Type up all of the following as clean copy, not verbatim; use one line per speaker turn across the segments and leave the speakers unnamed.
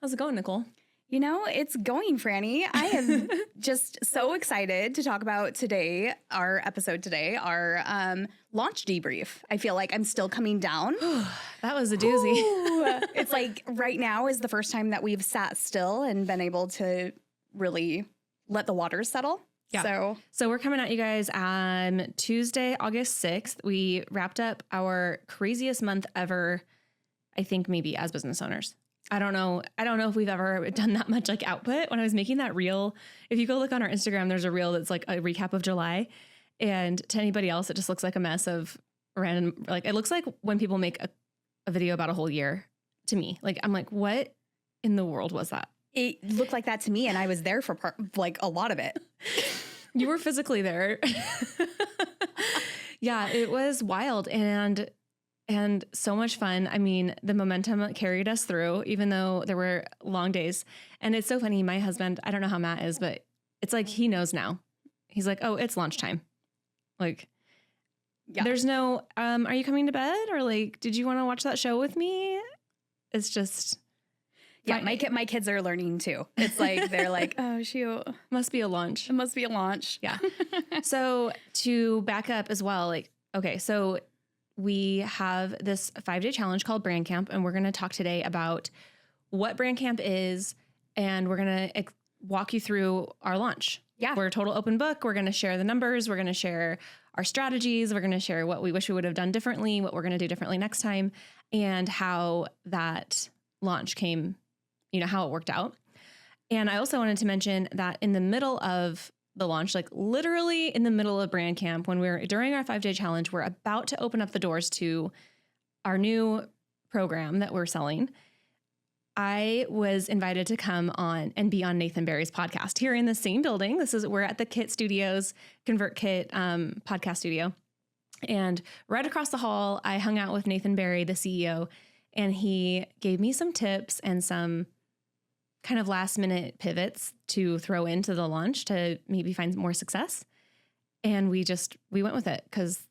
How's it going, Nicole?
You know, it's going, Franny. I am just so excited to talk about our episode today, our launch debrief. I feel like I'm still coming down.
That was a doozy.
It's like right now is the first time that we've sat still and been able to really let the waters settle.
Yeah. So we're coming at you guys on Tuesday, August 6th. We wrapped up our craziest month ever, I think maybe as business owners. I don't know if we've ever done that much like output. When I was making that reel, if you go look on our Instagram, there's a reel that's like a recap of July. And to anybody else, it just looks like a mess of random, like it looks like when people make a video about a whole year to me. Like, I'm like, what in the world was that?
It looked like that to me, and I was there for a lot of it.
You were physically there. Yeah, it was wild and so much fun. I mean, the momentum carried us through, even though there were long days. And it's so funny. My husband, I don't know how Matt is, but it's like he knows now. He's like, oh, it's lunchtime. Like, yeah. There's no, are you coming to bed? Or like, did you want to watch that show with me? It's just...
Yeah, my kids are learning too. It's like, they're like, oh, shoot.
Must be a launch.
It must be a launch.
Yeah. So to back up as well, like, okay, so we have this 5-day challenge called Brand Camp, and we're going to talk today about what Brand Camp is, and we're going to walk you through our launch.
Yeah.
We're a total open book. We're going to share the numbers. We're going to share our strategies. We're going to share what we wish we would have done differently, what we're going to do differently next time, and how that launch came, how it worked out. And I also wanted to mention that in the middle of the launch, like literally in the middle of Brand Camp, when during our 5-day challenge, we're about to open up the doors to our new program that we're selling. I was invited to come on and be on Nathan Barry's podcast here in the same building. We're at the Kit Studios, Convert Kit podcast studio. And right across the hall, I hung out with Nathan Barry, the CEO, and he gave me some tips and some kind of last minute pivots to throw into the launch to maybe find more success. And we went with it because,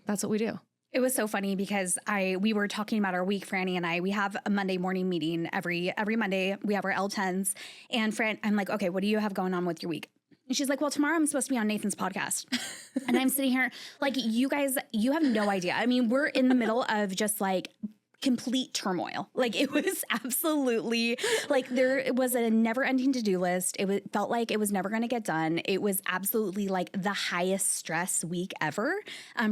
that's what we do.
It was so funny because we were talking about our week, Franny and I. We have a Monday morning meeting every Monday. We have our L10s. And Fran, I'm like, okay, what do you have going on with your week? And she's like, well, tomorrow I'm supposed to be on Nathan's podcast. And I'm sitting here like, you guys, you have no idea. I mean, we're in the middle of just like complete turmoil. Like it was absolutely like there was a never ending to-do list. Felt like it was never going to get done. It was absolutely like the highest stress week ever.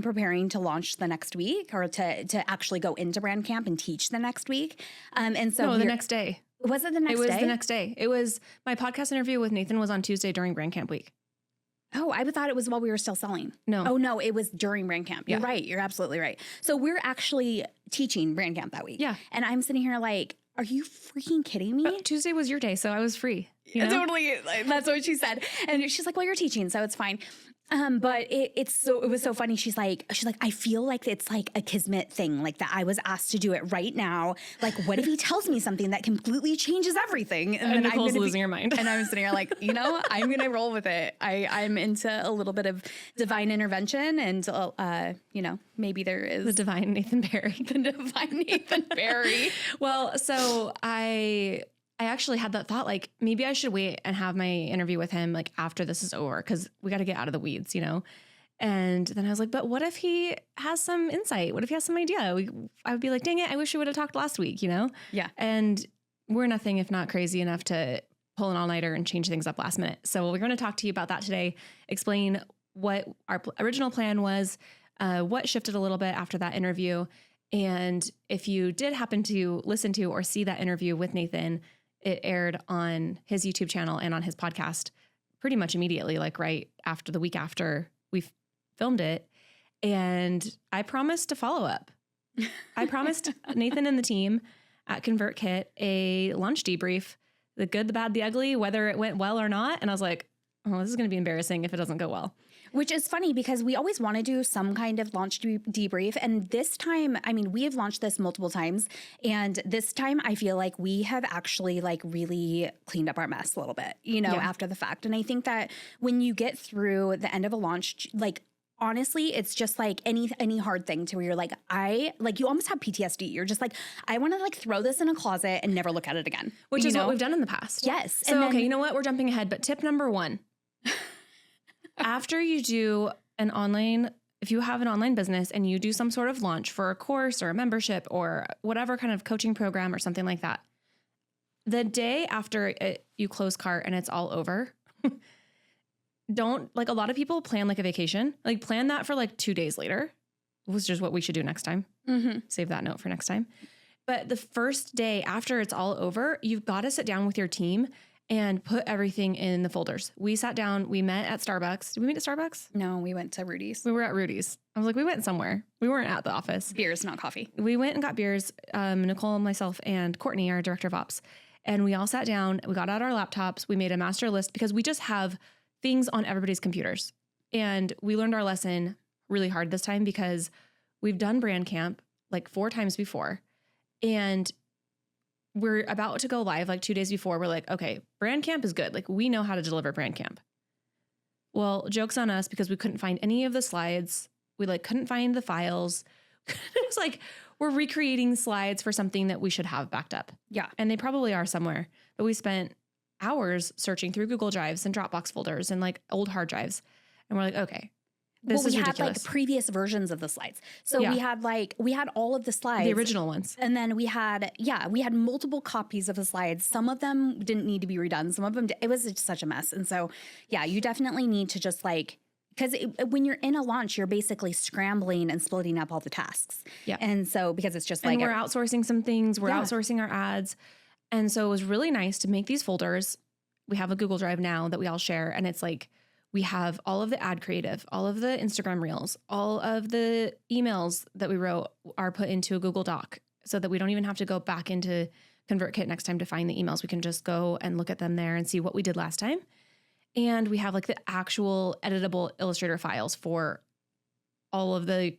Preparing to launch the next week or to actually go into Brand Camp and teach the next week. And so
the next day.
Was it the next day?
It was the next day. It was my podcast interview with Nathan was on Tuesday during Brand Camp week.
Oh, I thought it was while we were still selling.
No.
Oh, no, it was during Brand Camp. You're right. You're absolutely right. So we're actually teaching Brand Camp that week.
Yeah.
And I'm sitting here like, are you freaking kidding me?
Tuesday was your day, so I was free.
Totally. That's what she said. And she's like, well, you're teaching, so it's fine. But it was so funny. She's like, I feel like it's like a kismet thing, like that I was asked to do it right now. Like, what if he tells me something that completely changes everything?
And then Nicole's losing her mind.
And I'm sitting here like, I'm going to roll with it. I'm into a little bit of divine intervention and, maybe there is
the divine Nathan Barry.
The divine Nathan Barry.
Well, so I actually had that thought, like, maybe I should wait and have my interview with him, like, after this is over, because we got to get out of the weeds, And then I was like, but what if he has some insight? What if he has some idea? I would be like, dang it, I wish we would have talked last week,
Yeah.
And we're nothing if not crazy enough to pull an all-nighter and change things up last minute. So we're going to talk to you about that today, explain what our original plan was, what shifted a little bit after that interview. And if you did happen to listen to or see that interview with Nathan, it aired on his YouTube channel and on his podcast pretty much immediately, like right after the week after we filmed it. And I promised to follow up. I promised Nathan and the team at Convert Kit a lunch debrief, the good, the bad, the ugly, whether it went well or not. And I was like, oh, this is going to be embarrassing if it doesn't go well.
Which is funny because we always want to do some kind of launch debrief. And this time, I mean, we have launched this multiple times. And this time I feel like we have actually like really cleaned up our mess a little bit, after the fact. And I think that when you get through the end of a launch, like honestly, it's just like any hard thing to where you're like, you almost have PTSD. You're just like, I want to like throw this in a closet and never look at it again.
Which is what we've done in the past.
Yes.
So, okay, you know what? We're jumping ahead, but tip number 1, after you do if you have an online business and you do some sort of launch for a course or a membership or whatever kind of coaching program or something like that, the day after you close cart and it's all over, don't, like, a lot of people plan like a vacation, like plan that for like 2 days later, which is what we should do next time. Save that note for next time. But the first day after it's all over, you've got to sit down with your team and put everything in the folders. We sat down, we met at Starbucks. Did we meet at Starbucks?
No, we went to Rudy's.
We were at Rudy's. I was like, we went somewhere. We weren't at the office.
Beers, not coffee.
We went and got beers, Nicole, myself, and Courtney, our director of ops. And we all sat down, we got out our laptops, we made a master list because we just have things on everybody's computers. And we learned our lesson really hard this time because we've done brand camp like 4 times before. And we're about to go live like 2 days before. We're like, okay, brand camp is good. Like, we know how to deliver brand camp. Well, joke's on us because we couldn't find any of the slides. We like couldn't find the files. It was like, we're recreating slides for something that we should have backed up.
Yeah.
And they probably are somewhere, but we spent hours searching through Google Drives and Dropbox folders and like old hard drives. And we're like, okay, this is ridiculous.
We had like previous versions of the slides. So we had all of the slides.
The original ones.
And then we had multiple copies of the slides. Some of them didn't need to be redone. Some of them, it was just such a mess. And so, yeah, you definitely need to just like, because when you're in a launch, you're basically scrambling and splitting up all the tasks.
Yeah.
And so, because it's just like,
we're outsourcing some things, we're outsourcing our ads. And so it was really nice to make these folders. We have a Google Drive now that we all share. And it's like, we have all of the ad creative, all of the Instagram reels, all of the emails that we wrote are put into a Google Doc so that we don't even have to go back into ConvertKit next time to find the emails. We can just go and look at them there and see what we did last time. And we have like the actual editable Illustrator files for all of the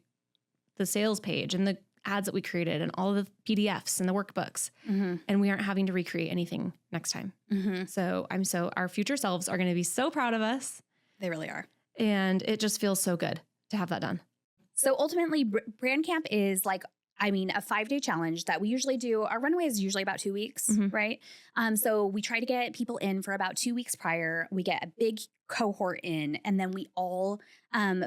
sales page and the ads that we created and all of the PDFs and the workbooks. And we aren't having to recreate anything next time. So our future selves are going to be so proud of us.
They really are.
And it just feels so good to have that done.
So ultimately, brand camp is like, a 5-day challenge that we usually do. Our runway is usually about 2 weeks, right? So we try to get people in for about 2 weeks prior. We get a big cohort in, and then we all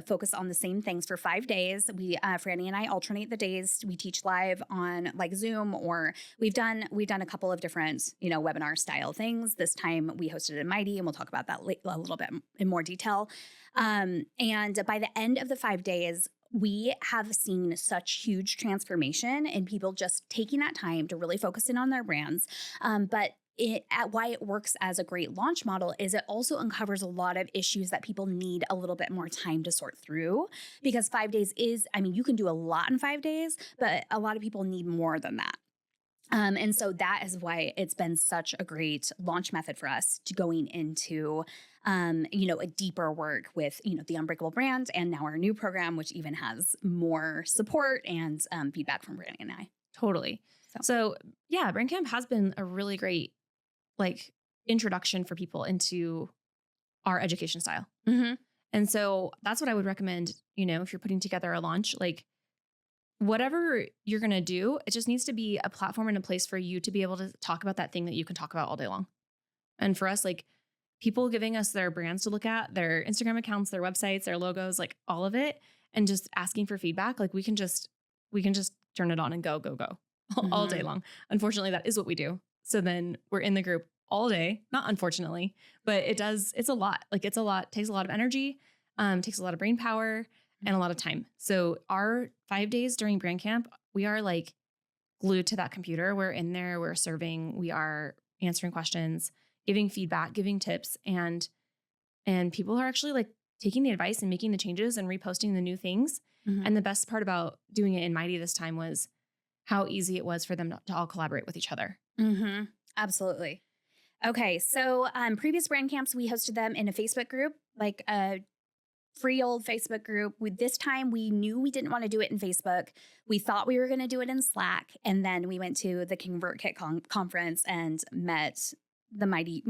focus on the same things for 5 days. We, Franny and I alternate the days. We teach live on like Zoom, or we've done a couple of different, webinar style things. This time we hosted in Mighty, and we'll talk about that a little bit in more detail. And by the end of the 5 days, we have seen such huge transformation in people just taking that time to really focus in on their brands. But why it works as a great launch model is it also uncovers a lot of issues that people need a little bit more time to sort through, because 5 days is, you can do a lot in 5 days, but a lot of people need more than that. And so that is why it's been such a great launch method for us to going into, a deeper work with, the Unbreakable brand, and now our new program, which even has more support and feedback from Brandy and I.
Totally. So yeah, Brand Camp has been a really great like introduction for people into our education style. And so that's what I would recommend, if you're putting together a launch, like whatever you're going to do, it just needs to be a platform and a place for you to be able to talk about that thing that you can talk about all day long. And for us, like people giving us their brands to look at, their Instagram accounts, their websites, their logos, like all of it, and just asking for feedback, like we can just turn it on and go all day long. Unfortunately, that is what we do. So then we're in the group all day, not unfortunately, but it's a lot. Like it's a lot, takes a lot of energy, takes a lot of brain power and a lot of time. So our 5 days during brand camp, we are like glued to that computer. We're in there, we're serving, we are answering questions, giving feedback, giving tips, and people are actually like taking the advice and making the changes and reposting the new things. And the best part about doing it in Mighty this time was how easy it was for them to all collaborate with each other.
Absolutely. Okay. So previous brand camps, we hosted them in a Facebook group, like a free old Facebook group. This time we knew we didn't want to do it in Facebook. We thought we were going to do it in Slack. And then we went to the ConvertKit conference and met the Mighty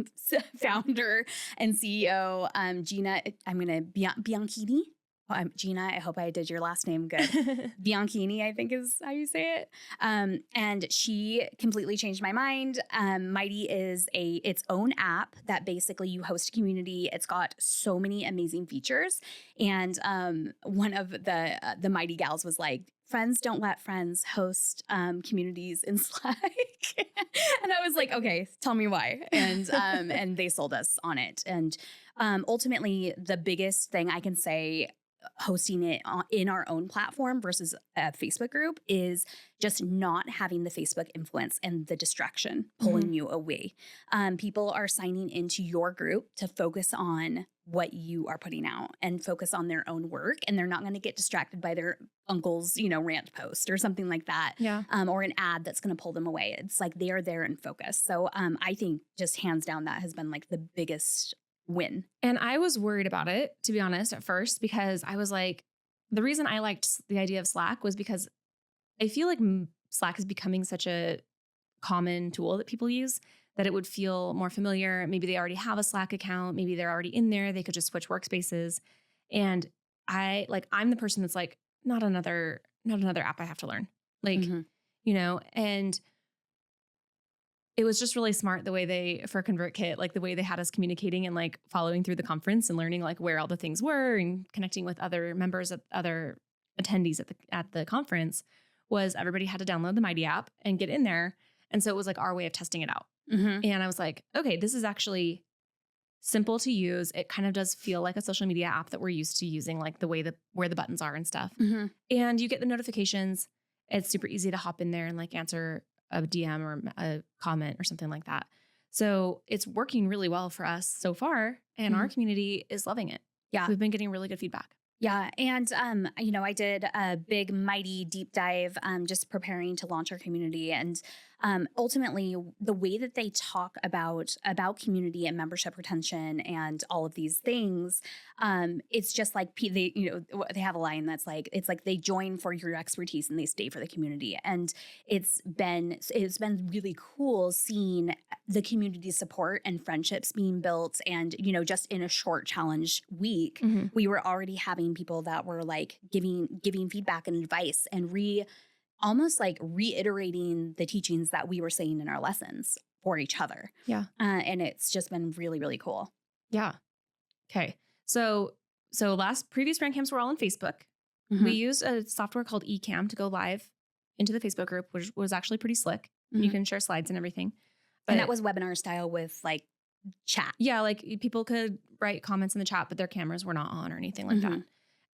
founder and CEO, Gina, Bianchini. Gina, I hope I did your last name good. Bianchini, I think is how you say it. And she completely changed my mind. Mighty is its own app that basically you host a community. It's got so many amazing features. And one of the Mighty gals was like, friends don't let friends host communities in Slack. And I was like, okay, tell me why. And they sold us on it. And ultimately, the biggest thing I can say hosting it in our own platform versus a Facebook group is just not having the Facebook influence and the distraction pulling you away. People are signing into your group to focus on what you are putting out and focus on their own work. And they're not going to get distracted by their uncle's, rant post or something like that.
Yeah.
Or an ad that's going to pull them away. It's like they are there in focus. So I think just hands down, that has been like the biggest win.
And I was worried about it, to be honest, at first, because I was like, the reason I liked the idea of Slack was because I feel like Slack is becoming such a common tool that people use that it would feel more familiar. Maybe they already have a Slack account. Maybe they're already in there. They could just switch workspaces. And I'm the person that's like, not another app I have to learn. And it was just really smart the way for ConvertKit, like the way they had us communicating and like following through the conference and learning like where all the things were and connecting with other members, other attendees at the conference, was everybody had to download the Mighty app and get in there. And so it was like our way of testing it out. And I was like, okay, this is actually simple to use. It kind of does feel like a social media app that we're used to using, like the way where the buttons are and stuff. And you get the notifications. It's super easy to hop in there and like answer a DM or a comment or something like that. So it's working really well for us so far, and our community is loving it.
Yeah.
We've been getting really good feedback.
Yeah. And, I did a big, Mighty deep dive, just preparing to launch our community. And ultimately, the way that they talk about community and membership retention and all of these things, it's just like they have a line that's like, it's like they join for your expertise and they stay for the community. And it's been really cool seeing the community support and friendships being built. And, just in a short challenge week, we were already having people that were like giving feedback and advice and almost like reiterating the teachings that we were saying in our lessons for each other.
Yeah.
And it's just been really, really cool.
Yeah. Okay. So previous brand camps were all on Facebook. We used a software called eCam to go live into the Facebook group, which was actually pretty slick. You can share slides and everything.
And that was webinar style with like chat.
Yeah. Like people could write comments in the chat, but their cameras were not on or anything like that.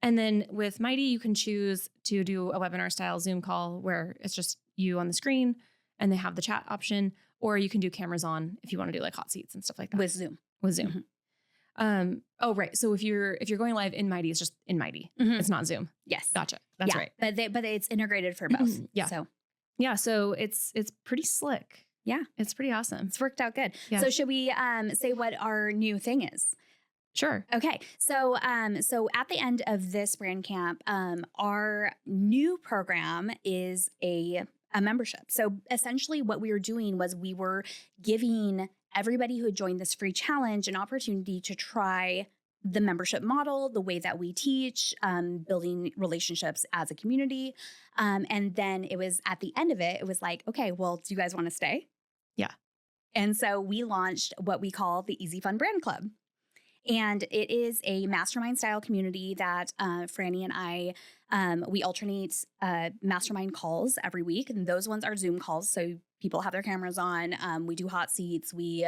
And then with Mighty, you can choose to do a webinar style Zoom call where it's just you on the screen and they have the chat option, or you can do cameras on if you want to do like hot seats and stuff like that.
With Zoom.
Oh, right. So if you're going live in Mighty, it's just in Mighty. It's not Zoom.
Yes.
Gotcha. That's right.
But it's integrated for both.
Yeah. So it's pretty slick.
Yeah.
It's pretty awesome.
It's worked out good.
Yeah.
So should we say what our new thing is?
Sure.
Okay. So at the end of this brand camp, our new program is a membership. So essentially what we were doing was we were giving everybody who had joined this free challenge an opportunity to try the membership model, the way that we teach, building relationships as a community. And then it was at the end of it, it was like, okay, well, do you guys want to stay?
Yeah.
And so we launched what we call the Easy Fun Brand Club. And it is a mastermind style community that Franny and I, we alternate mastermind calls every week. And those ones are Zoom calls. So people have their cameras on. We do hot seats. We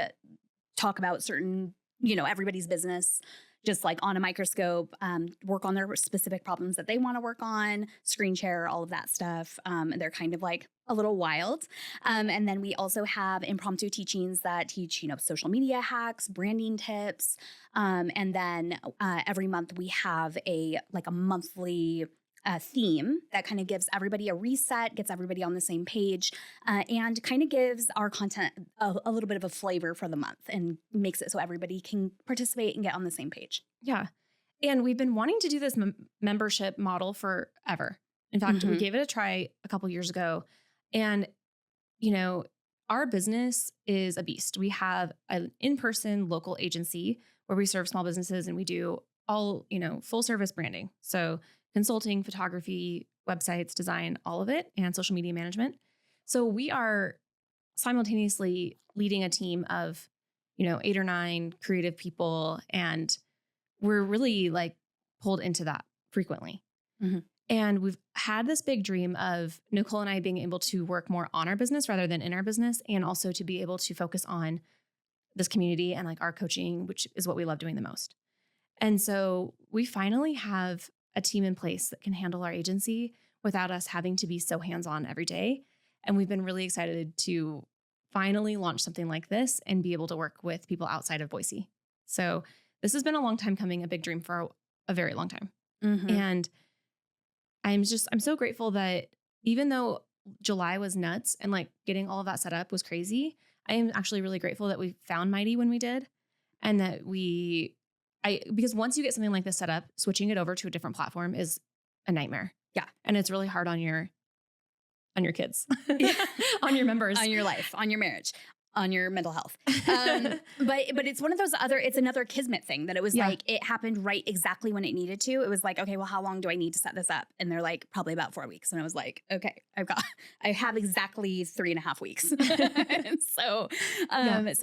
talk about certain, everybody's business, just like on a microscope, work on their specific problems that they want to work on, screen share, all of that stuff. And they're kind of like a little wild. And then we also have impromptu teachings that teach, social media hacks, branding tips. And then every month we have a monthly theme that kind of gives everybody a reset, gets everybody on the same page, and kind of gives our content a little bit of a flavor for the month and makes it so everybody can participate and get on the same page.
Yeah. And we've been wanting to do this membership model forever. In fact, we gave it a try a couple years ago. And, our business is a beast. We have an in-person local agency where we serve small businesses and we do all, full service branding. So consulting, photography, websites, design, all of it, and social media management. So we are simultaneously leading a team of, 8 or 9 creative people. And we're really like pulled into that frequently.
Mm-hmm.
And we've had this big dream of Nicole and I being able to work more on our business rather than in our business, and also to be able to focus on this community and like our coaching, which is what we love doing the most. And so we finally have a team in place that can handle our agency without us having to be so hands-on every day. And we've been really excited to finally launch something like this and be able to work with people outside of Boise. So this has been a long time coming, a big dream for a very long time.
Mm-hmm.
And I'm so grateful that even though July was nuts and like getting all of that set up was crazy, I am actually really grateful that we found Mighty when we did. And that because once you get something like this set up, switching it over to a different platform is a nightmare.
Yeah.
And it's really hard on your kids, on your members,
on your life, on your marriage, on your mental health. But it's one of those it's another kismet thing that it was like, it happened right exactly when it needed to. It was like, okay, well, how long do I need to set this up? And they're like, probably about 4 weeks. And I was like, okay, I have exactly 3.5 weeks. So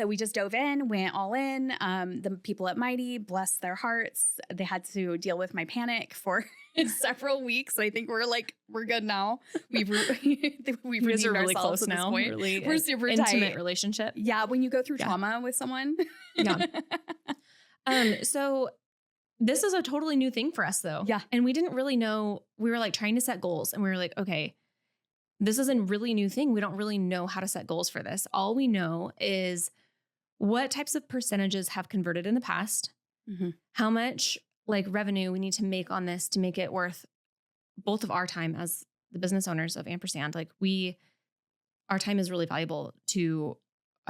we just dove in, went all in. The people at Mighty, bless their hearts, they had to deal with my panic for several weeks. I think we're good now. We've redeemed
really
ourselves
close
at this
now.
point.
Really
We're super
intimate
tight.
relationship.
Yeah, when you go through trauma with someone.
Yeah. So this is a totally new thing for us though.
Yeah.
And we didn't really know, we were like trying to set goals and we were like, okay, this is a really new thing. We don't really know how to set goals for this. All we know is what types of percentages have converted in the past, how much like revenue we need to make on this to make it worth both of our time as the business owners of Ampersand. Like our time is really valuable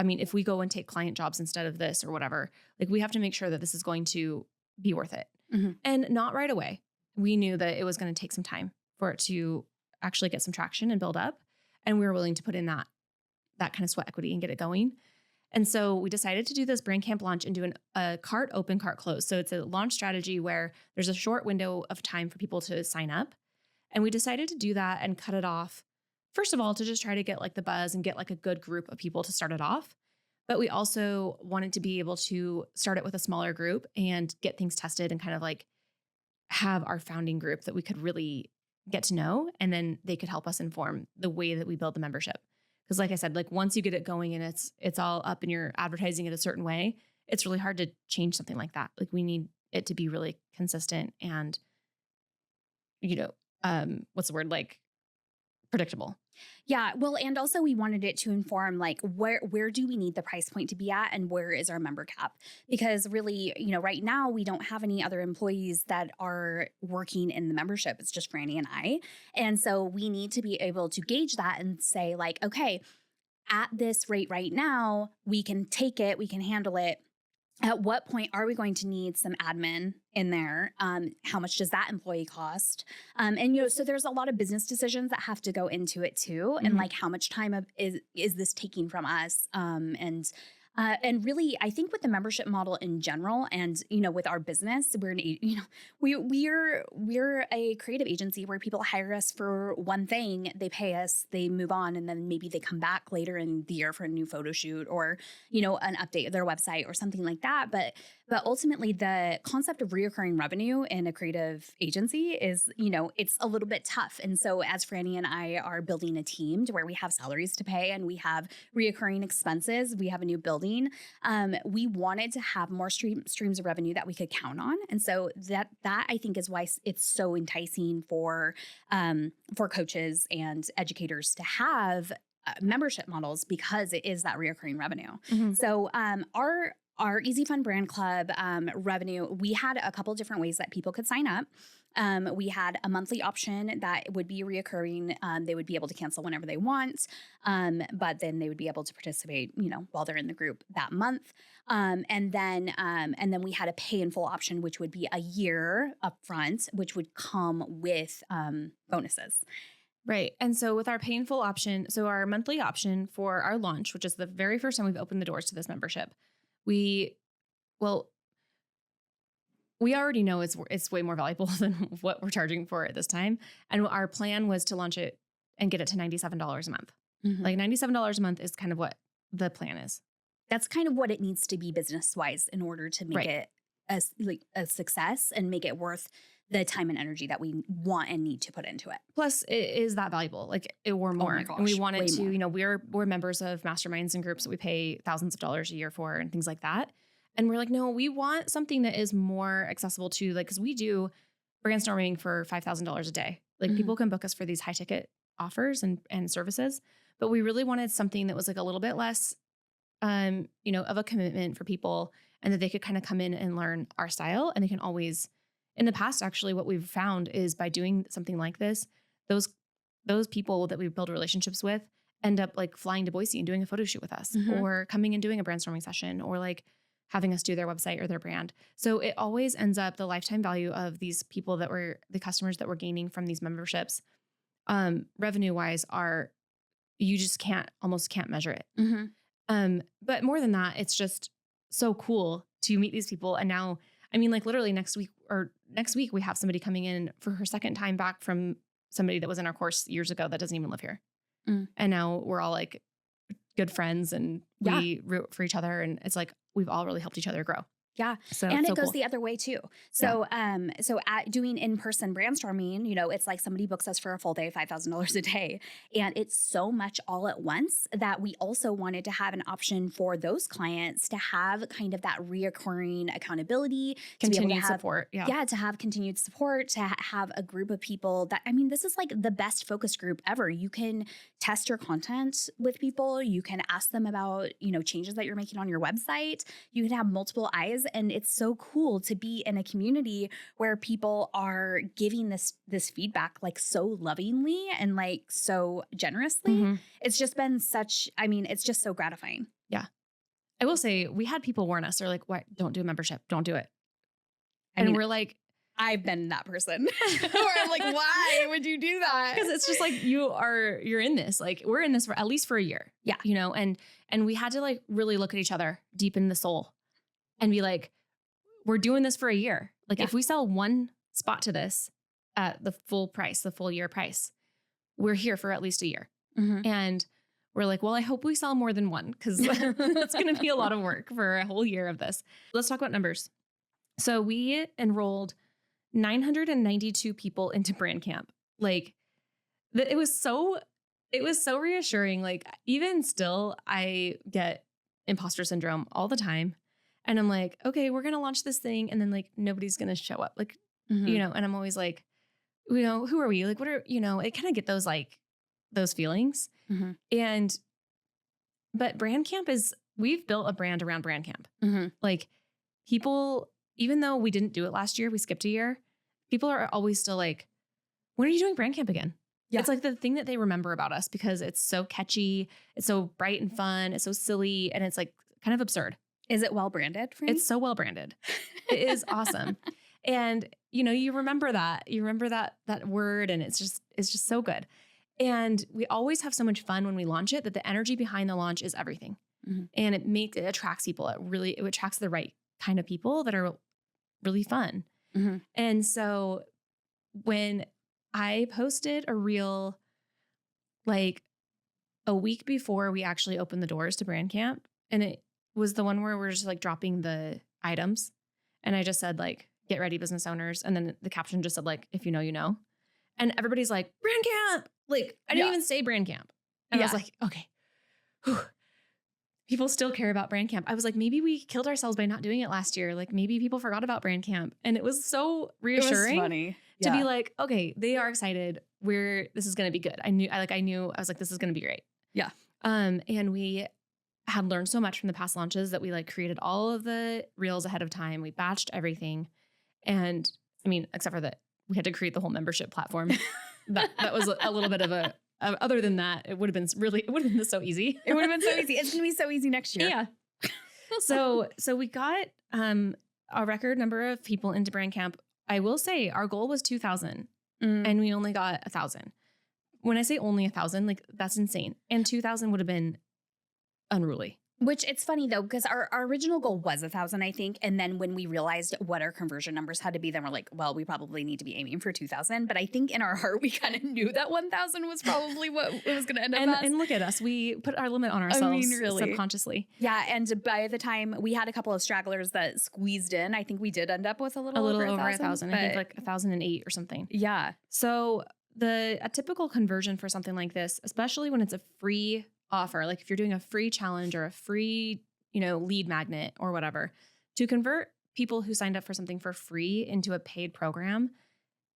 if we go and take client jobs instead of this or whatever, like we have to make sure that this is going to be worth it. And not right away. We knew that it was going to take some time for it to actually get some traction and build up. And we were willing to put in that kind of sweat equity and get it going. And so we decided to do this brand camp launch and do a cart open, cart close. So it's a launch strategy where there's a short window of time for people to sign up. And we decided to do that and cut it off, first of all, to just try to get like the buzz and get like a good group of people to start it off. But we also wanted to be able to start it with a smaller group and get things tested and kind of like have our founding group that we could really get to know. And then they could help us inform the way that we build the membership. Because like I said, like once you get it going and it's all up and you're advertising it a certain way, it's really hard to change something like that. Like we need it to be really consistent and, what's the word? Like predictable.
Yeah. Well, and also we wanted it to inform like where do we need the price point to be at and where is our member cap? Because really, right now we don't have any other employees that are working in the membership. It's just Franny and I. And so we need to be able to gauge that and say like, okay, at this rate right now, we can take it, we can handle it. At what point are we going to need some admin in there? How much does that employee cost? So there's a lot of business decisions that have to go into it too. And like how much time is this taking from us? And really, I think with the membership model in general, and with our business, we're a creative agency where people hire us for one thing, they pay us, they move on, and then maybe they come back later in the year for a new photo shoot or an update of their website or something like that. But ultimately, the concept of reoccurring revenue in a creative agency is it's a little bit tough. And so as Franny and I are building a team to where we have salaries to pay and we have reoccurring expenses, we have a new building. We wanted to have more streams of revenue that we could count on. And so that I think is why it's so enticing for coaches and educators to have membership models, because it is that reoccurring revenue. So our Easy Fun Brand Club revenue, we had a couple different ways that people could sign up. We had a monthly option that would be reoccurring. They would be able to cancel whenever they want, but then they would be able to participate, while they're in the group that month. And then we had a pay in full option, which would be a year upfront, which would come with bonuses.
Right. And so with our pay in full option, so our monthly option for our launch, which is the very first time we've opened the doors to this membership, we we already know it's way more valuable than what we're charging for it this time. And our plan was to launch it and get it to $97 a month.
Mhm.
Like $97 a month is kind of what the plan is.
That's kind of what it needs to be business wise in order to make it a success and make it worth the time and energy that we want and need to put into it.
Plus, it is that valuable. Like we're more,
my gosh,
and we want it
way
to.
more.
You know, we're members of masterminds and groups that we pay thousands of dollars a year for and things like that. And we're like, no, we want something that is more accessible to because we do brainstorming for $5,000 a day. Like people can book us for these high ticket offers and services, but we really wanted something that was like a little bit less, of a commitment for people, and that they could kind of come in and learn our style. And they can always, in the past, actually, what we've found is by doing something like this, those people that we build relationships with end up like flying to Boise and doing a photo shoot with us, or coming and doing a brainstorming session, or like having us do their website or their brand. So it always ends up the lifetime value of these people that were the customers that we're gaining from these memberships, revenue wise, you just almost can't measure it. But more than that, it's just so cool to meet these people. And now, I mean, like literally next week we have somebody coming in for her second time back from somebody that was in our course years ago that doesn't even live here. And now we're all like good friends, and we root for each other. And it's like, we've all really helped each other grow.
Yeah.
So
and it goes
cool.
the other way too. So, so at doing in-person brainstorming, it's like somebody books us for a full day, $5,000 a day. And it's so much all at once that we also wanted to have an option for those clients to have kind of that reoccurring accountability,
continued support.
Yeah. To have continued support, to have a group of people that, I mean, this is like the best focus group ever. You can test your content with people. You can ask them about, changes that you're making on your website. You can have multiple eyes. And it's so cool to be in a community where people are giving this feedback like so lovingly and like so generously. It's just been it's just so gratifying.
Yeah. I will say we had people warn us. They're like, "What? Don't do a membership. Don't do it." And we're like,
I've been that person where I'm like, why would you do that?
Because it's just like, you're in this, like we're in this for at least for a year.
Yeah.
And we had to like really look at each other deep in the soul and be like, we're doing this for a year. Like if we sell one spot to this at the full price, the full year price, we're here for at least a year. And we're like, well, I hope we sell more than one, because that's going to be a lot of work for a whole year of this. Let's talk about numbers. So we enrolled 992 people into Brand Camp. Like it was so reassuring. Like even still, I get imposter syndrome all the time. And I'm like, okay, we're going to launch this thing. And then like, nobody's going to show up. Like, and I'm always like, who are we? Like, what are, I kind of get those feelings. But Brand Camp we've built a brand around Brand Camp. Like people, even though we didn't do it last year, we skipped a year. People are always still like, when are you doing Brand Camp again? Yeah. It's like the thing that they remember about us because it's so catchy. It's so bright and fun. It's so silly. And it's like kind of absurd.
Is it well branded?
It's so well branded. It is awesome. And you remember that. You remember that word, and it's just so good. And we always have so much fun when we launch it that the energy behind the launch is everything. And it attracts people. It attracts the right kind of people that are really fun. And so when I posted a reel like a week before we actually opened the doors to Brand Camp, and it was the one where we're just like dropping the items. And I just said like, get ready, business owners. And then the caption just said like, if you know, you know. And everybody's like, Brand Camp. Like I didn't even say Brand Camp. And I was like, okay. Whew. People still care about Brand Camp. I was like, maybe we killed ourselves by not doing it last year. Like maybe people forgot about Brand Camp. And it was so reassuring.
It was funny.
To be like, okay, they are excited. This is going to be good. I was like, this is going to be great. Yeah. And we had learned so much from the past launches that we like created all of the reels ahead of time. We batched everything. And I mean, except for that, we had to create the whole membership platform. that was a little bit of other than that, it would have been so easy.
It would have been so easy. It's going to be so easy next year.
Yeah. So we got a record number of people into Brand Camp. I will say our goal was 2,000 and we only got 1,000. When I say only 1,000, like that's insane. And 2,000 would have been unruly.
Which it's funny though, because our original goal was 1,000, I think. And then when we realized what our conversion numbers had to be, then we're like, well, we probably need to be aiming for 2,000. But I think in our heart, we kind of knew that 1,000 was probably what it was going to end up as.
And look at us. We put our limit on ourselves
really.
subconsciously.
Yeah. And by the time we had a couple of stragglers that squeezed in, I think we did end up with a little over
1,000. I think like 1,008 or something.
Yeah.
So a typical conversion for something like this, especially when it's a free offer, like if you're doing a free challenge or a free, lead magnet or whatever, to convert people who signed up for something for free into a paid program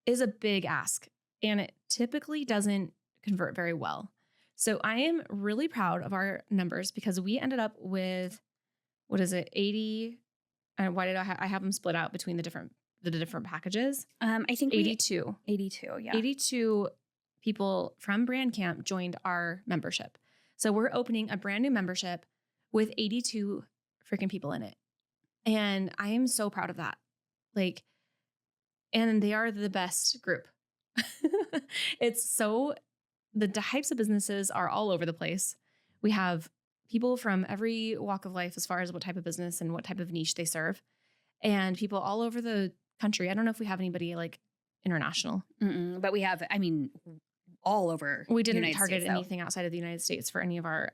is a big ask. And it typically doesn't convert very well. So I am really proud of our numbers because we ended up with, 80? And why did I have them split out between the different packages?
I think
82.
82, yeah.
82 people from Brand Camp joined our membership. So we're opening a brand new membership with 82 freaking people in it. And I am so proud of that. And they are the best group. The types of businesses are all over the place. We have people from every walk of life as far as what type of business and what type of niche they serve. And people all over the country. I don't know if we have anybody international.
But we have, all over.
We didn't target anything outside of the United States for any of our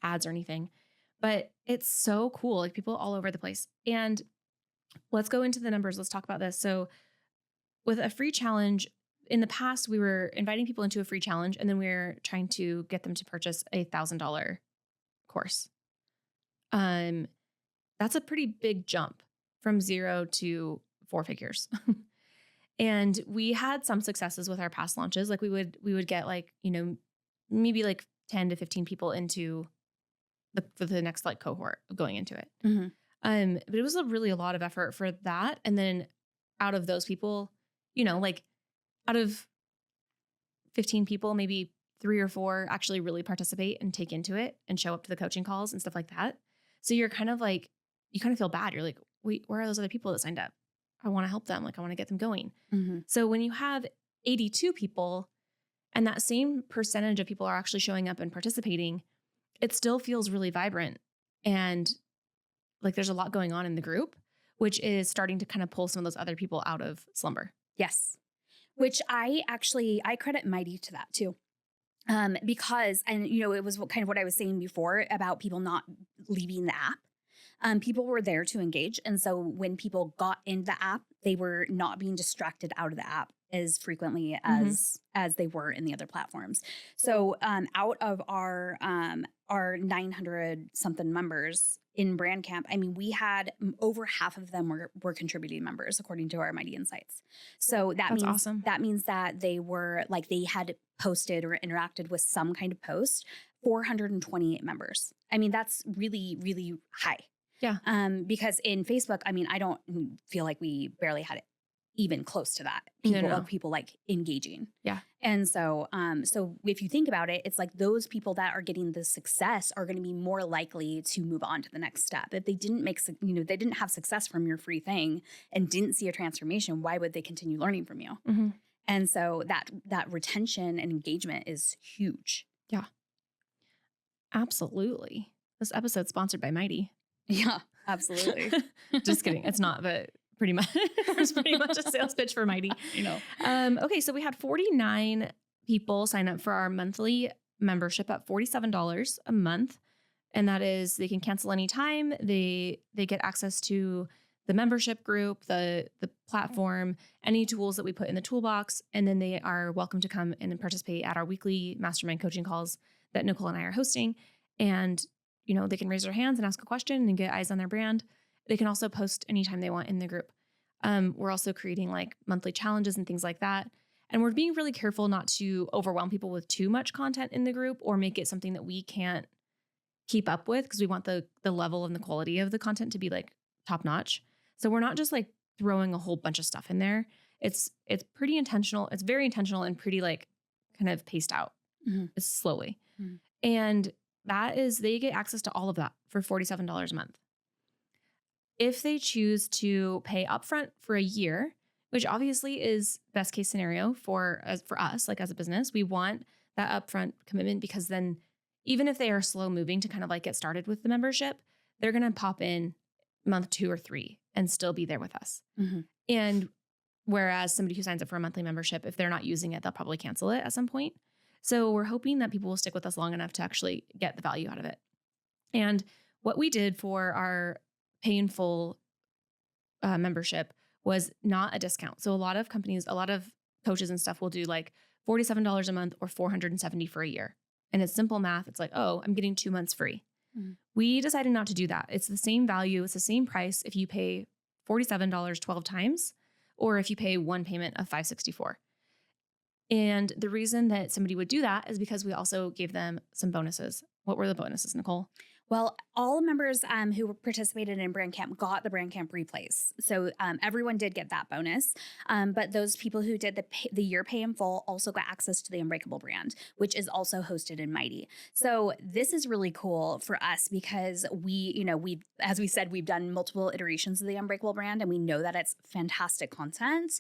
ads or anything, but it's so cool. People all over the place. And let's go into the numbers. Let's talk about this. So with a free challenge, in the past, we were inviting people into a free challenge and then we were trying to get them to purchase a $1,000 course. That's a pretty big jump from 0 to 4 figures. And we had some successes with our past launches. We would get maybe 10 to 15 people into the next cohort going into it.
Mm-hmm.
But it was really a lot of effort for that. And then out of those people, out of 15 people, maybe 3 or 4 actually really participate and take into it and show up to the coaching calls and stuff like that. So you're kind of you kind of feel bad. You're like, wait, where are those other people that signed up? I want to help them. I want to get them going.
Mm-hmm.
So when you have 82 people and that same percentage of people are actually showing up and participating, it still feels really vibrant. And there's a lot going on in the group, which is starting to kind of pull some of those other people out of slumber.
Yes. Which I credit Mighty to that too. Because, it was kind of what I was saying before about people not leaving the app. People were there to engage. And so when people got in the app, they were not being distracted out of the app as frequently as they were in the other platforms. So out of our 900 something members in Brand Camp, we had over half of them were contributing members according to our Mighty Insights. So that's awesome. That means that they were they had posted or interacted with some kind of post, 428 members. That's really, really high.
Yeah.
Because in Facebook, I don't feel like we barely had it even close to that. People engaging.
Yeah.
And so, so if you think about it, it's those people that are getting the success are going to be more likely to move on to the next step. If they didn't they didn't have success from your free thing and didn't see a transformation, why would they continue learning from you?
Mm-hmm.
And so that retention and engagement is huge.
Yeah. Absolutely. This episode's sponsored by Mighty.
Yeah, absolutely.
Just kidding. It's not, but pretty much. It's pretty much a sales pitch for Mighty. Okay, so we had 49 people sign up for our monthly membership at $47 a month. And that is, they can cancel anytime. They get access to the membership group, the platform, any tools that we put in the toolbox. And then they are welcome to come and participate at our weekly mastermind coaching calls that Nicole and I are hosting. And they can raise their hands and ask a question and get eyes on their brand. They can also post anytime they want in the group. We're also creating monthly challenges and things like that. And we're being really careful not to overwhelm people with too much content in the group or make it something that we can't keep up with, because we want the level and the quality of the content to be top notch. So we're not just throwing a whole bunch of stuff in there. It's pretty intentional. It's very intentional and pretty kind of paced out.
Mm-hmm.
It's slowly.
Mm-hmm.
And that is, they get access to all of that for $47 a month. If they choose to pay upfront for a year, which obviously is best case scenario for us, as a business, we want that upfront commitment, because then even if they are slow moving to kind of like get started with the membership, they're going to pop in month 2 or 3 and still be there with us.
Mm-hmm.
And whereas somebody who signs up for a monthly membership, if they're not using it, they'll probably cancel it at some point. So we're hoping that people will stick with us long enough to actually get the value out of it. And what we did for our pay in full membership was not a discount. So a lot of companies, a lot of coaches and stuff will do like $47 a month or $470 for a year. And it's simple math. It's like, oh, I'm getting 2 months free.
Mm-hmm.
We decided not to do that. It's the same value. It's the same price if you pay $47 12 times or if you pay one payment of $564. And the reason that somebody would do that is because we also gave them some bonuses. What were the bonuses, Nicole?
Well, all members who participated in Brand Camp got the Brand Camp replays. So everyone did get that bonus. But those people who did the year pay in full also got access to the Unbreakable brand, which is also hosted in Mighty. So this is really cool for us because we, as we said, we've done multiple iterations of the Unbreakable brand and we know that it's fantastic content.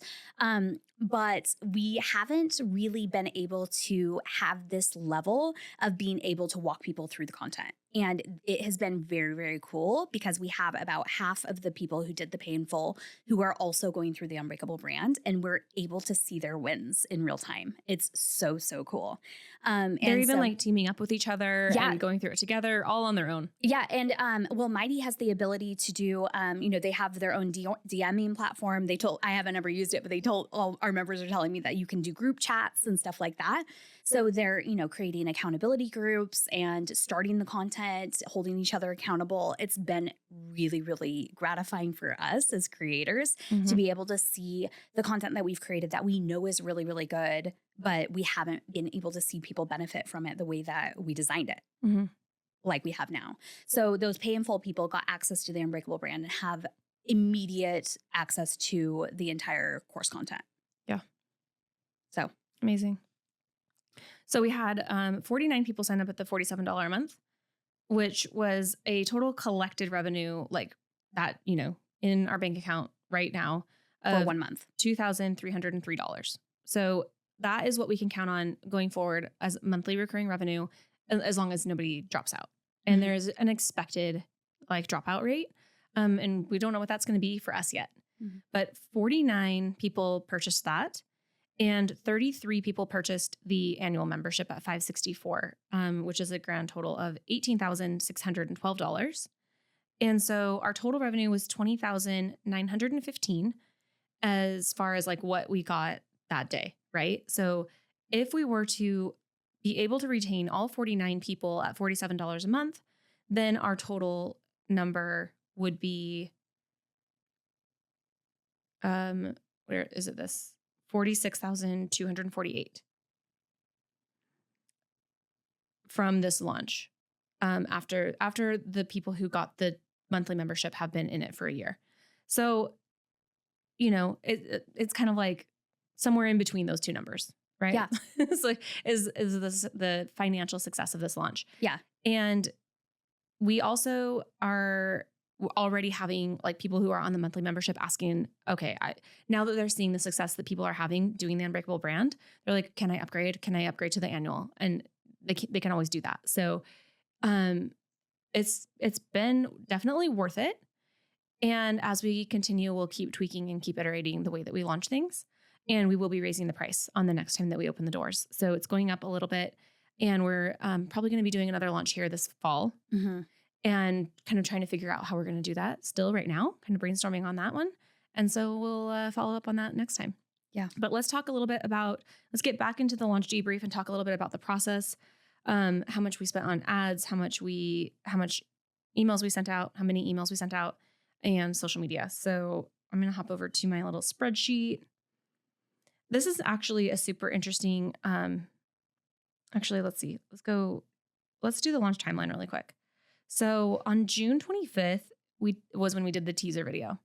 But we haven't really been able to have this level of being able to walk people through the content. And it has been very, very cool because we have about half of the people who did the pay in full who are also going through the Unbreakable brand, and we're able to see their wins in real time. It's so, so cool.
They're even like teaming up with each other and going through it together all on their own.
Yeah. And well, Mighty has the ability to do, they have their own DMing platform. I haven't ever used it, but they told all our members are telling me that you can do group chats and stuff like that. So they're, creating accountability groups and starting the content, holding each other accountable. It's been really, really gratifying for us as creators to be able to see the content that we've created that we know is really, really good, but we haven't been able to see people benefit from it the way that we designed it. Like we have now. So those pay in full people got access to the Unbreakable brand and have immediate access to the entire course content.
Yeah.
So
amazing. So we had 49 people sign up at the $47 a month, which was a total collected revenue like that, in our bank account right now
for 1 month,
$2,303. So that is what we can count on going forward as monthly recurring revenue, as long as nobody drops out. And there's an expected dropout rate. And we don't know what that's going to be for us yet. But 49 people purchased that. And 33 people purchased the annual membership at $564, which is a grand total of $18,612. And so our total revenue was $20,915 as far as what we got that day, right? So if we were to be able to retain all 49 people at $47 a month, then our total number would be, where is it this? 46,248 from this launch. After the people who got the monthly membership have been in it for a year. So, it's kind of like somewhere in between those two numbers, right?
Yeah.
It's like, is this the financial success of this launch?
Yeah.
And we also are already having people who are on the monthly membership asking, okay, now that they're seeing the success that people are having doing the Unbreakable brand, they're like, can I upgrade? Can I upgrade to the annual? And they can always do that. So, it's been definitely worth it. And as we continue, we'll keep tweaking and keep iterating the way that we launch things. And we will be raising the price on the next time that we open the doors. So it's going up a little bit, and we're probably going to be doing another launch here this fall. And kind of trying to figure out how we're going to do that still right now, kind of brainstorming on that one. And so we'll follow up on that next time.
Yeah.
But let's talk a little bit let's get back into the launch debrief and talk a little bit about the process, how much we spent on ads, how much emails we sent out, how many emails we sent out, and social media. So I'm going to hop over to my little spreadsheet. This is actually a super interesting, let's see, let's do the launch timeline really quick. So on June 25th, was when we did the teaser video.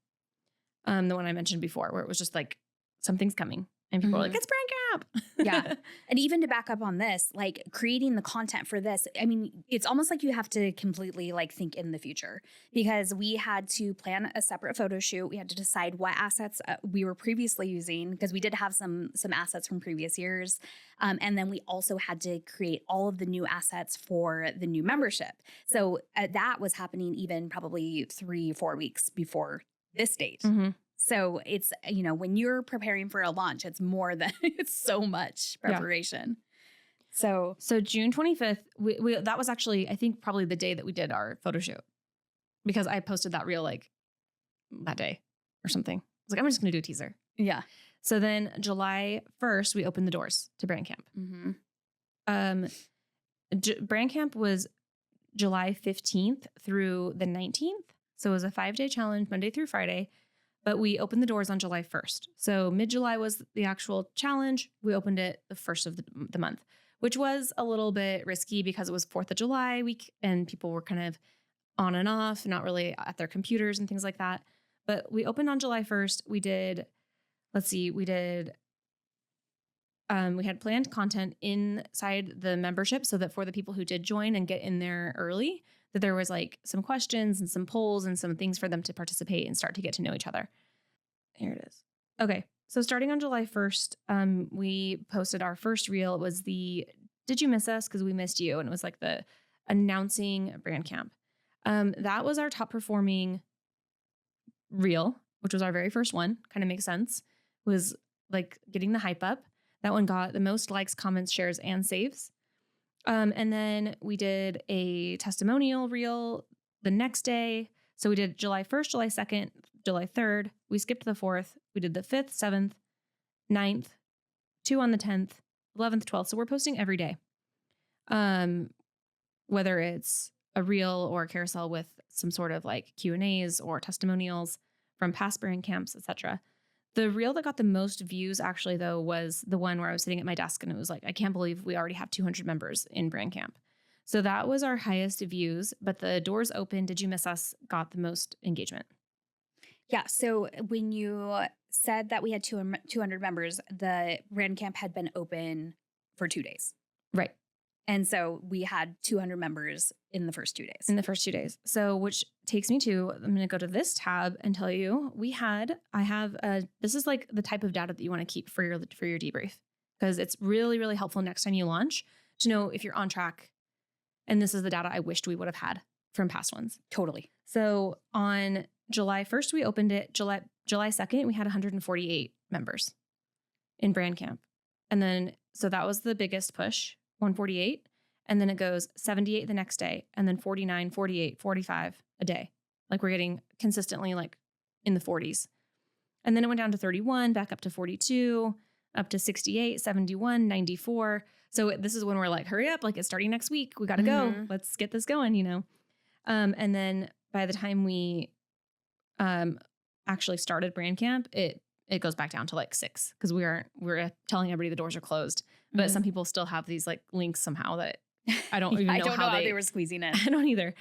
The one I mentioned before, where it was just like, something's coming. And people were like, it's Brand snap.
Yeah. And even to back up on this, like creating the content for this, I mean, it's almost like you have to completely like think in the future, because we had to plan a separate photo shoot. We had to decide what assets we were previously using, because we did have some assets from previous years. And then we also had to create all of the new assets for the new membership. So that was happening even probably 3-4 weeks before this date.
Mm-hmm.
So it's, you know, when you're preparing for a launch, it's more than it's so much preparation. Yeah.
So June 25th, we that was actually, I think, probably the day that we did our photo shoot, because I posted that reel like that day or something. I was like, I'm just going to do a teaser.
Yeah.
So then July 1st, we opened the doors to Brand Camp.
Mm-hmm.
Brand Camp was July 15th through the 19th. So it was a 5-day challenge, Monday through Friday. But we opened the doors on July 1st. So mid-July was the actual challenge. We opened it the first of the month, which was a little bit risky because it was 4th of July week and people were kind of on and off, not really at their computers and things like that. But we opened on July 1st. We had planned content inside the membership so that for the people who did join and get in there early, that there was like some questions and some polls and some things for them to participate and start to get to know each other. Here it is. Okay. So starting on July 1st, we posted our first reel. It was the Did You Miss Us? Because we missed you. And it was like the announcing Brand Camp. That was our top performing reel, which was our very first one. Kind of makes sense. Was like getting the hype up. That one got the most likes, comments, shares, and saves. And then we did a testimonial reel the next day. So we did July 1st, July 2nd, July 3rd. We skipped the 4th. We did the 5th, 7th, 9th, 2 on the 10th, 11th, 12th. So we're posting every day. Whether it's a reel or a carousel with some sort of like Q&As or testimonials from past Brand Camps, etc. The reel that got the most views actually, though, was the one where I was sitting at my desk and it was like, I can't believe we already have 200 members in Brand Camp. So that was our highest views, but the doors open, Did You Miss Us? Got the most engagement.
Yeah. So when you said that we had 200 members, the Brand Camp had been open for 2 days.
Right.
And so we had 200 members in the first 2 days.
So which takes me to, I'm going to go to this tab and tell you, this is like the type of data that you want to keep for your debrief, because it's really, really helpful next time you launch to know if you're on track. And this is the data I wished we would have had from past ones.
Totally.
So on July 1st, we opened it. July 2nd, we had 148 members in Brand Camp. And then, so that was the biggest push. 148, and then it goes 78 the next day, and then 49, 48, 45 a day. Like we're getting consistently like in the 40s. And then it went down to 31, back up to 42, up to 68, 71, 94. So this is when we're like, hurry up, like it's starting next week. We got to go. Let's get this going, you know? And then by the time we actually started Brand Camp, it goes back down to like 6, because we're telling everybody the doors are closed. But some people still have these like links somehow that I don't even know how
they were squeezing in.
I don't either.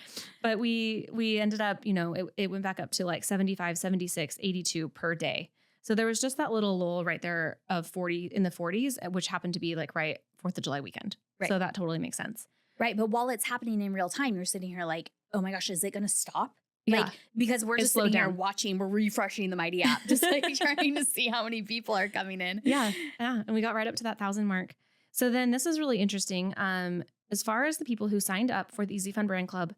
But we ended up, you know, it went back up to like 75, 76, 82 per day. So there was just that little lull right there of 40 in the 40s, which happened to be like right 4th of July weekend. Right. So that totally makes sense.
Right. But while it's happening in real time, you're sitting here like, oh my gosh, is it going to stop?
Yeah.
Like, because we're just sitting here watching, we're refreshing the Mighty app, just like trying to see how many people are coming in.
Yeah. Yeah. And we got right up to that 1,000 mark. So then this is really interesting. As far as the people who signed up for the Easy Fun Brand Club,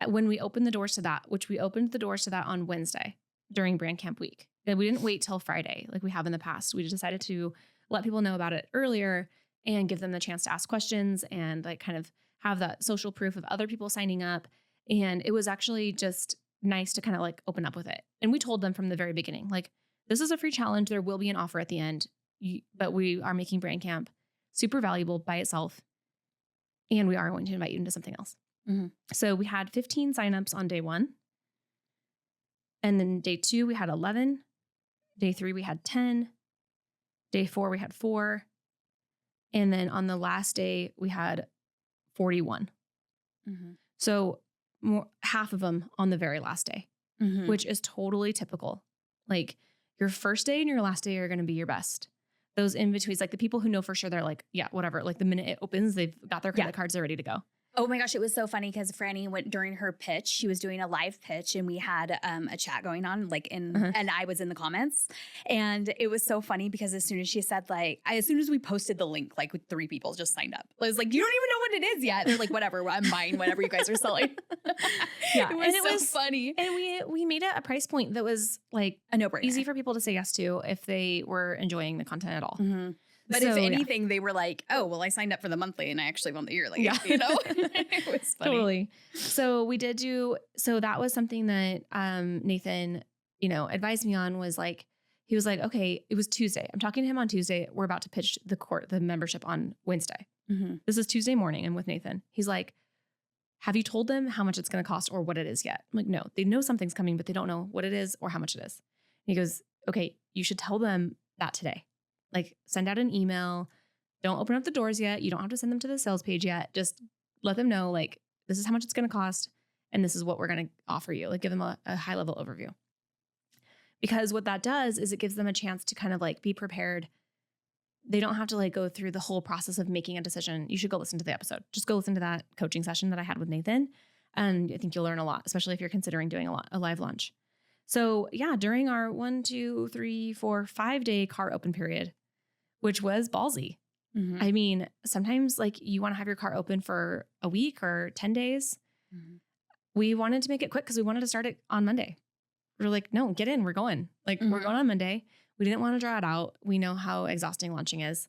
when we opened the doors to that, which we opened the doors to that on Wednesday during Brand Camp week, and we didn't wait till Friday like we have in the past. We just decided to let people know about it earlier and give them the chance to ask questions and like kind of have that social proof of other people signing up. And it was actually just nice to kind of like open up with it. And we told them from the very beginning, like, this is a free challenge. There will be an offer at the end, but we are making Brand Camp super valuable by itself. And we are going to invite you into something else. Mm-hmm. So we had 15 signups on day 1. And then day 2, we had 11. Day 3, we had 10. Day 4, we had 4. And then on the last day, we had 41. Mm-hmm. So half of them on the very last day, which is totally typical. Like your first day and your last day are going to be your best. those in-betweens, like the people who know for sure, they're like, yeah, whatever. Like the minute it opens, they've got their credit cards, they're ready to go.
Oh my gosh, it was so funny because Franny went during her pitch. She was doing a live pitch and we had a chat going on and I was in the comments. And it was so funny because as soon as she said as soon as we posted the link, like 3 people just signed up. I was like, you don't even know what it is yet. They're like, whatever, I'm buying whatever you guys are selling.
Yeah.
It was funny.
And we made it a price point that was like
a no-brainer.
Easy for people to say yes to if they were enjoying the content at all.
Mm-hmm. But if anything, they were like, oh, well, I signed up for the monthly and I actually want the yearly. Yeah. You know, it was funny.
Totally. So we did so that was something that Nathan, advised me on was like, he was like, okay, it was Tuesday. I'm talking to him on Tuesday. We're about to pitch the membership on Wednesday.
Mm-hmm.
This is Tuesday morning. I'm with Nathan. He's like, have you told them how much it's going to cost or what it is yet? I'm like, no, they know something's coming, but they don't know what it is or how much it is. And he goes, okay, you should tell them that today. Like send out an email. Don't open up the doors yet. You don't have to send them to the sales page yet. Just let them know like, this is how much it's going to cost. And this is what we're going to offer you. Like give them a high level overview. Because what that does is it gives them a chance to kind of like be prepared. They don't have to like go through the whole process of making a decision. You should go listen to the episode. Just go listen to that coaching session that I had with Nathan. And I think you'll learn a lot, especially if you're considering doing a live launch. So yeah, during our 1, 2, 3, 4, 5 day car open period, which was ballsy.
Mm-hmm.
I mean, sometimes like you want to have your car open for a week or 10 days.
Mm-hmm.
We wanted to make it quick because we wanted to start it on Monday. We were like, no, get in. We're going. Like we're going on Monday. We didn't want to draw it out. We know how exhausting launching is.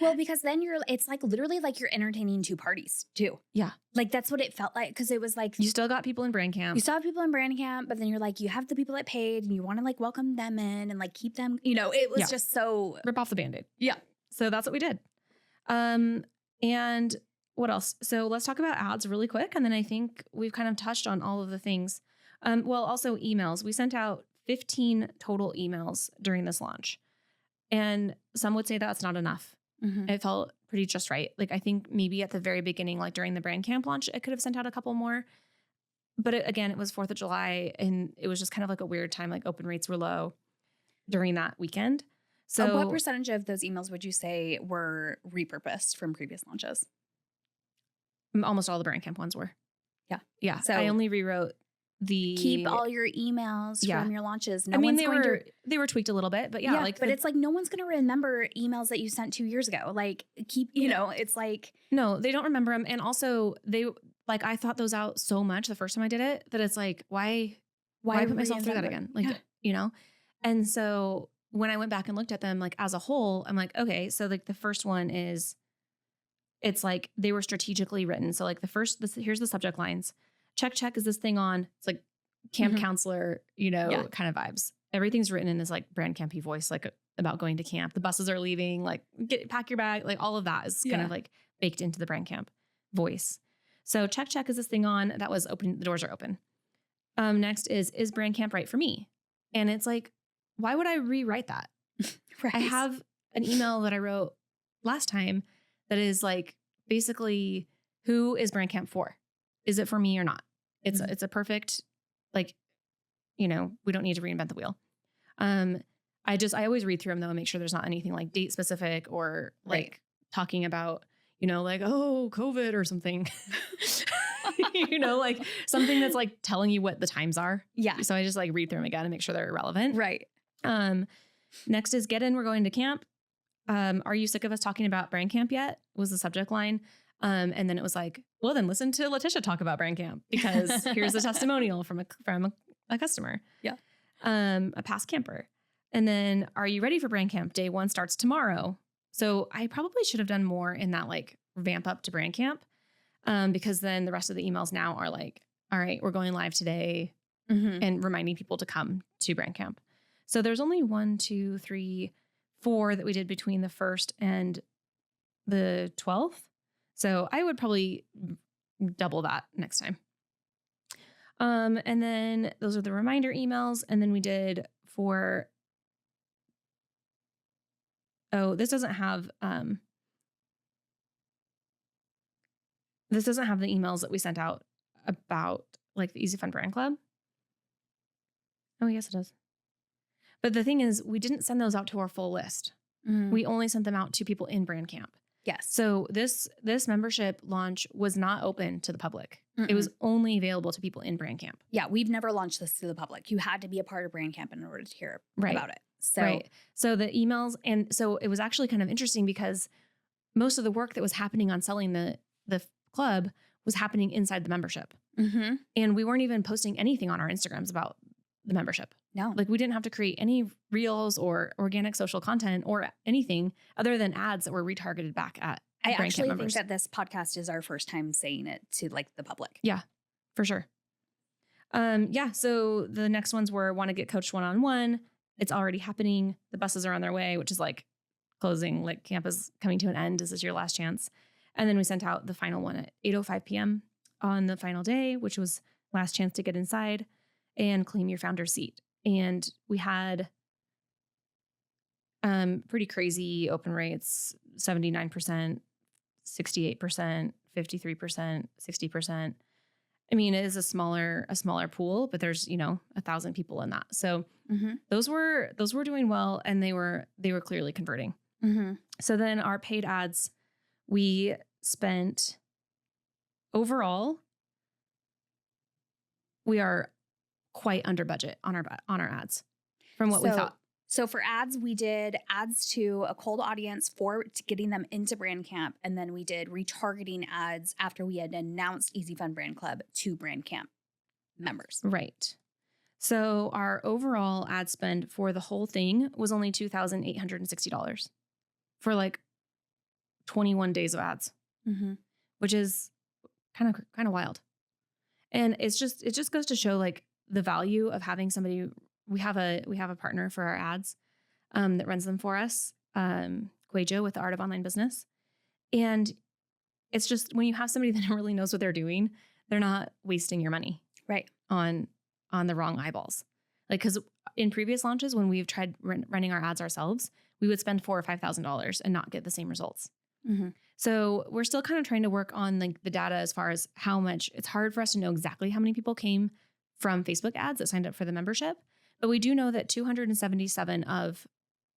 Well, because then it's like literally like you're entertaining 2 parties too.
Yeah.
Like that's what it felt like. Cause it was like,
You still got people in brand camp.
you still have people in brand camp, but then you're like, you have the people that paid and you want to like welcome them in and like keep them, it was just so.
Rip off the Band-Aid.
Yeah.
So that's what we did. And what else? So let's talk about ads really quick. And then I think we've kind of touched on all of the things. Well, also emails. We sent out 15 total emails during this launch. And some would say that's not enough.
Mm-hmm.
It felt pretty just right. Like I think maybe at the very beginning, like during the brand camp launch, I could have sent out a couple more. But it was 4th of July and it was just kind of like a weird time. Like open rates were low during that weekend. So
what percentage of those emails would you say were repurposed from previous launches?
Almost all the brand camp ones were.
Yeah.
Yeah.
So
I only rewrote
keep all your emails from your launches.
They were tweaked a little bit, but
it's like no one's going to remember emails that you sent 2 years ago. Like it's like,
no, they don't remember them. And also I thought those out so much the first time I did it that it's like, why put myself through that again? Like, And so when I went back and looked at them, like as a whole, I'm like, okay, so like the first one is, it's like they were strategically written. So like here's the subject lines. Check, is this thing on? It's like camp counselor, kind of vibes. Everything's written in this like brand campy voice, like about going to camp. The buses are leaving, like pack your bag. Like all of that is kind of like baked into the brand camp voice. So check, is this thing on? That was open. The doors are open. Next is brand camp right for me? And it's like, why would I rewrite that?
Right.
I have an email that I wrote last time that is like, basically, who is brand camp for? Is it for me or not? It's a perfect, like, we don't need to reinvent the wheel. I always read through them though and make sure there's not anything like date specific or like talking about, like, oh, COVID or something, like something that's like telling you what the times are.
Yeah.
So I just like read through them again and make sure they're relevant.
Right.
Next is get in, we're going to camp. Are you sick of us talking about brand camp yet? Was the subject line. And then it was like, well, then listen to Letitia talk about brand camp because here's a testimonial from a customer.
Yeah.
A past camper. And then are you ready for brand camp? Day 1 starts tomorrow. So I probably should have done more in that like vamp up to brand camp. Because then the rest of the emails now are like, all right, we're going live today and reminding people to come to brand camp. So there's only 1, 2, 3, 4 that we did between the 1st and the 12th. So I would probably double that next time. And then those are the reminder emails. And then we did this doesn't have the emails that we sent out about like the Easy Fun Brand Club. Oh, yes, it does. But the thing is, we didn't send those out to our full list. We only sent them out to people in brand camp.
Yes.
So this membership launch was not open to the public. It was only available to people in brand camp.
Yeah, we've never launched this to the public. You had to be a part of brand camp in order to hear about it.
So the emails, and so it was actually kind of interesting because most of the work that was happening on selling the club was happening inside the membership. And we weren't even posting anything on our Instagrams about the membership.
No.
Like we didn't have to create any reels or organic social content or anything other than ads that were retargeted back at
I
brand
actually
camp
think
members.
that this podcast is our first time saying it to like the public.
Yeah, for sure. So the next ones were want to get coached one-on-one. It's already happening. The buses are on their way, which is like closing, like camp is coming to an end. This is your last chance. And then we sent out the final one at 8:05 p.m. on the final day, which was last chance to get inside and claim your founder's seat. And we had pretty crazy open rates, 79%, 68%, 53%, 60%. I mean, it is a smaller pool, but there's, 1,000 people in that. So those were doing well, and they were clearly converting. So then our paid ads, we spent overall, we are quite under budget on our ads from what we thought.
So for ads, we did ads to a cold audience to getting them into brand camp. And then we did retargeting ads after we had announced Easy Fun Brand Club to brand camp members.
Right. So our overall ad spend for the whole thing was only $2,860 for like 21 days of ads, which is kind of wild. And it just goes to show like the value of having somebody. We have a partner for our ads that runs them for us, Guejo with the Art of Online Business. And it's just when you have somebody that really knows what they're doing, they're not wasting your money on the wrong eyeballs. Like, because in previous launches, when we've tried running our ads ourselves, we would spend $4,000 or $5,000 and not get the same results. So we're still kind of trying to work on like the data as far as how much. It's hard for us to know exactly how many people came from Facebook ads that signed up for the membership. But we do know that 277 of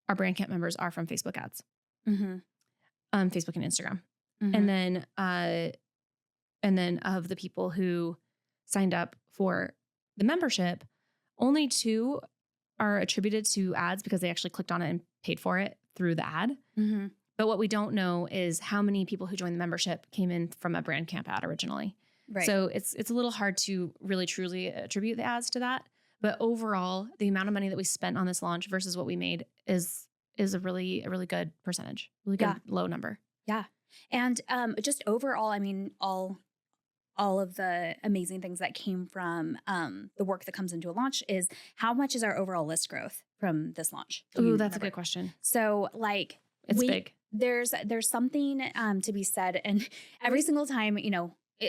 our brand camp members are from Facebook ads, Facebook and Instagram. And then of the people who signed up for the membership, only 2 are attributed to ads because they actually clicked on it and paid for it through the ad. But what we don't know is how many people who joined the membership came in from a brand camp ad originally. Right. So it's a little hard to really truly attribute the ads to that. But overall, the amount of money that we spent on this launch versus what we made is a really good percentage, really good low number. Yeah.
And just overall, I mean, all of the amazing things that came from the work that comes into a launch is how much is our overall list growth from this launch?
Ooh, that's a good question.
So like
it's big.
There's something to be said, and every single time,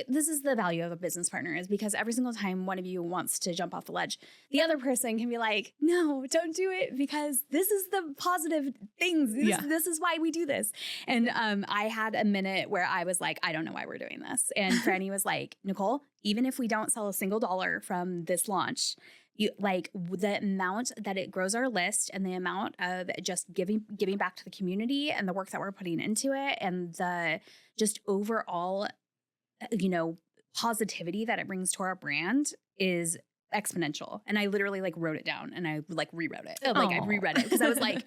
this is the value of a business partner, is because every single time one of you wants to jump off the ledge, the other person can be like, no, don't do it because this is the positive things. This is why we do this. And I had a minute where I was like, I don't know why we're doing this. And Franny was like, Nicole, even if we don't sell a single dollar from this launch, the amount that it grows our list and the amount of just giving back to the community and the work that we're putting into it and the just overall positivity that it brings to our brand is exponential. And I literally wrote it down and I rewrote it. I reread it because I was like,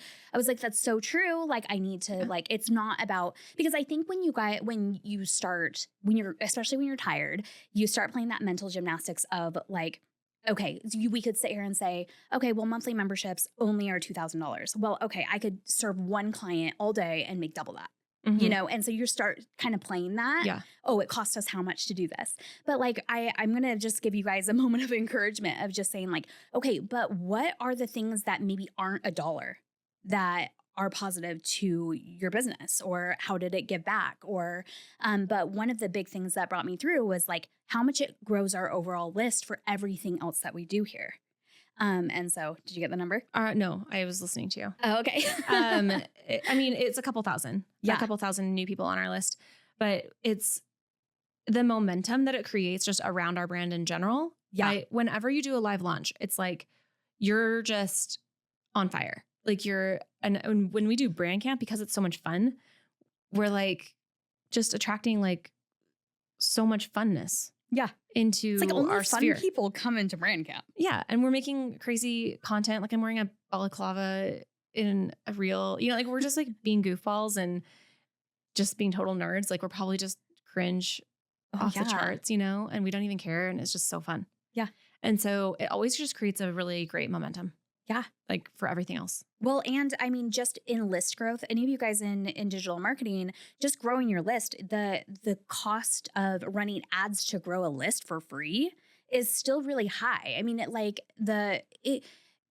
that's so true. Like I need to it's not about, because I think especially when you're tired, you start playing that mental gymnastics of okay, we could sit here and say, okay, well, monthly memberships only are $2,000. Well, okay, I could serve one client all day and make double that. And so you start kind of playing that. Yeah. Oh, it cost us how much to do this? But I'm going to just give you guys a moment of encouragement of just saying okay, but what are the things that maybe aren't $1 that are positive to your business, or how did it give back? Or, but one of the big things that brought me through was how much it grows our overall list for everything else that we do here. And so did you get the number?
No, I was listening to you.
Oh, okay.
It's a couple thousand, a couple thousand new people on our list, but it's the momentum that it creates just around our brand in general. Yeah. Whenever you do a live launch, it's you're just on fire. like and when we do brand camp, because it's so much fun, we're like just attracting like so much funness.
Yeah.
Into
it's like only
our
fun
sphere.
people come into brand camp.
Yeah. And we're making crazy content. Like I'm wearing a balaclava in a reel, you know, like we're just like being goofballs and just being total nerds. Like we're probably just cringe off the charts, you know, and we don't even care. And it's just so fun.
Yeah.
And so it always just creates a really great momentum.
Yeah.
Like for everything else.
Well, and I mean, just in list growth, any of you guys in digital marketing, just growing your list, the cost of running ads to grow a list for free is still really high. I mean,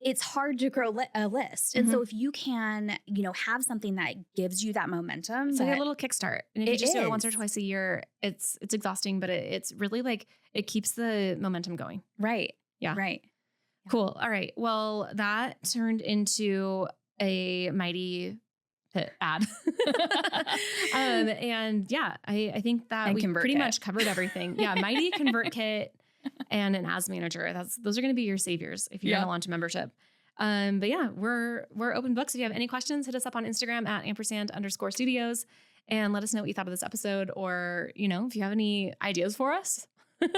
it's hard to grow a list. And so if you can, you know, have something that gives you that momentum.
It's like a little kickstart. And if you just do it once or twice a year, it's exhausting, but it's really like, it keeps the momentum going.
Right.
Yeah.
Right.
Cool. All right. Well, that turned into a mighty hit ad. And yeah, I think that we pretty much covered everything. Yeah. Mighty Convert Kit and an ads manager. Those are going to be your saviors if you're going to launch a membership. But yeah, we're open books. If you have any questions, hit us up on Instagram at @ampersand_studios and let us know what you thought of this episode, or, you know, if you have any ideas for us.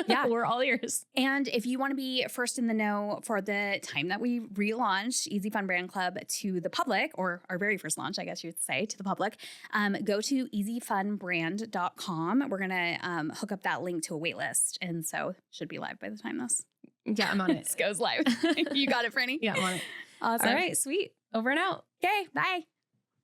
Yeah, we're all ears.
And if you want to be first in the know for the time that we relaunch Easy Fun Brand Club to the public, or our very first launch, I guess you would say, to the public, go to easyfunbrand.com. We're going to hook up that link to a wait list. And so should be live by the time this.
Yeah, I'm on it.
This goes live. You got it, Franny?
Yeah, I'm on it.
Awesome.
All right, sweet. Over and out.
Okay, bye.